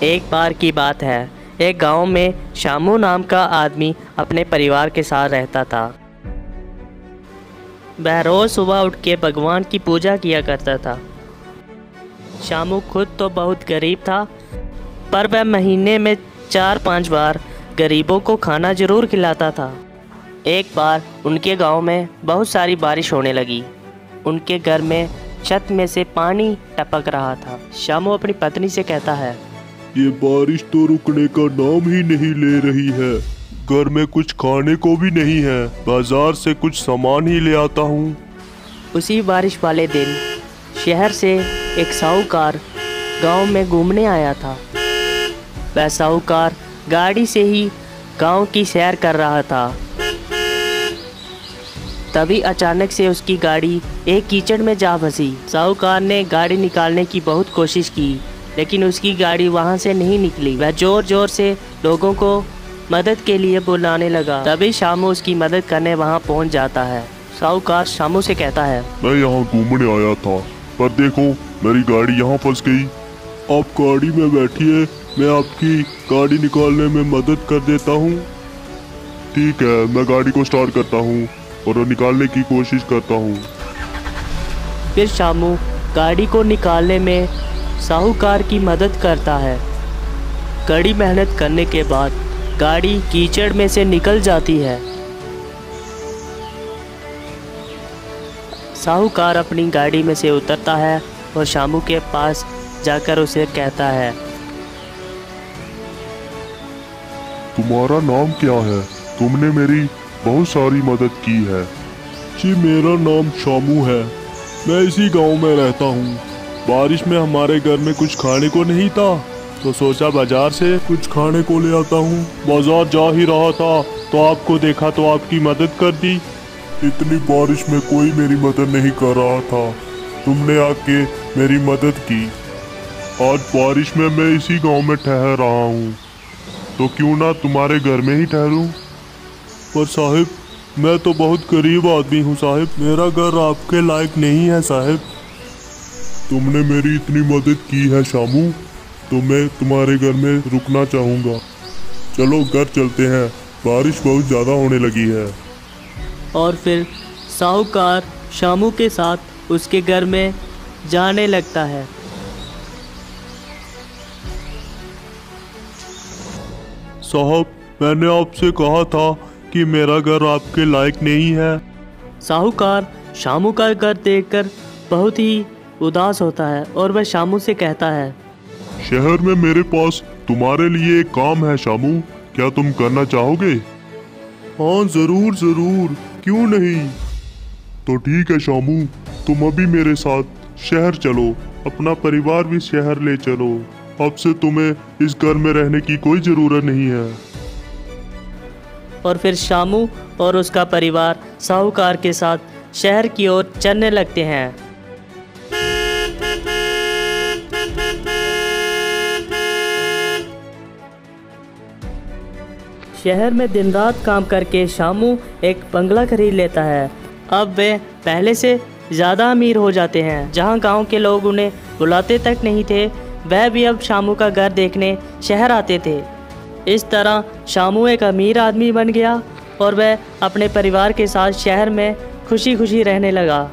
एक बार की बात है, एक गांव में शामू नाम का आदमी अपने परिवार के साथ रहता था। वह रोज़ सुबह उठ के भगवान की पूजा किया करता था। शामू खुद तो बहुत गरीब था, पर वह महीने में 4-5 बार गरीबों को खाना ज़रूर खिलाता था। एक बार उनके गांव में बहुत सारी बारिश होने लगी। उनके घर में छत में से पानी टपक रहा था। शामू अपनी पत्नी से कहता है, ये बारिश तो रुकने का नाम ही नहीं ले रही है। घर में कुछ खाने को भी नहीं है। बाजार से कुछ सामान ही ले आता हूँ। उसी बारिश वाले दिन शहर से एक साहूकार गांव में घूमने आया था। वह साहूकार गाड़ी से ही गांव की सैर कर रहा था। तभी अचानक से उसकी गाड़ी एक कीचड़ में जा फंसी। साहूकार ने गाड़ी निकालने की बहुत कोशिश की, लेकिन उसकी गाड़ी वहां से नहीं निकली। वह जोर जोर से लोगों को मदद के लिए बुलाने लगा। तभी शामू उसकी मदद करने वहां पहुंच जाता है। साहूकार शामू से कहता है, मैं यहाँ घूमने आया था, पर देखो मेरी गाड़ी यहाँ फंस गई। आप गाड़ी में बैठिए, मैं आपकी गाड़ी निकालने में मदद कर देता हूँ। ठीक है, मैं गाड़ी को स्टार्ट करता हूँ और निकालने की कोशिश करता हूँ। फिर शामू गाड़ी को निकालने में साहूकार की मदद करता है। कड़ी मेहनत करने के बाद गाड़ी कीचड़ में से निकल जाती है। साहूकार अपनी गाड़ी में से उतरता है और शामू के पास जाकर उसे कहता है, तुम्हारा नाम क्या है? तुमने मेरी बहुत सारी मदद की है। जी मेरा नाम शामू है। मैं इसी गांव में रहता हूँ। बारिश में हमारे घर में कुछ खाने को नहीं था, तो सोचा बाजार से कुछ खाने को ले आता हूँ। बाजार जा ही रहा था तो आपको देखा तो आपकी मदद कर दी। इतनी बारिश में कोई मेरी मदद नहीं कर रहा था, तुमने आके मेरी मदद की। आज बारिश में मैं इसी गांव में ठहर रहा हूँ, तो क्यों ना तुम्हारे घर में ही ठहरूं। पर साहिब, मैं तो बहुत गरीब आदमी हूँ साहिब, मेरा घर आपके लायक नहीं है साहिब। तुमने मेरी इतनी मदद की है शामू, तो मैं तुम्हारे घर में रुकना चाहूँगा। चलो घर चलते हैं, बारिश बहुत ज़्यादा होने लगी है। और फिर साहूकार शामू के साथ उसके घर में जाने लगता है। साहब, मैंने आपसे कहा था कि मेरा घर आपके लायक नहीं है। साहूकार शामू का घर देखकर बहुत ही उदास होता है और वह शामू से कहता है, शहर में मेरे पास तुम्हारे लिए एक काम है शामू, क्या तुम करना चाहोगे? हाँ जरूर जरूर, क्यों नहीं। तो ठीक है शामू, तुम अभी मेरे साथ शहर चलो, अपना परिवार भी शहर ले चलो। अब से तुम्हें इस घर में रहने की कोई जरूरत नहीं है। और फिर शामू और उसका परिवार साहूकार के साथ शहर की ओर चलने लगते हैं। शहर में दिन रात काम करके शामू एक बंगला खरीद लेता है। अब वे पहले से ज़्यादा अमीर हो जाते हैं। जहां गांव के लोग उन्हें बुलाते तक नहीं थे, वह भी अब शामू का घर देखने शहर आते थे। इस तरह शामू एक अमीर आदमी बन गया और वह अपने परिवार के साथ शहर में खुशी खुशी रहने लगा।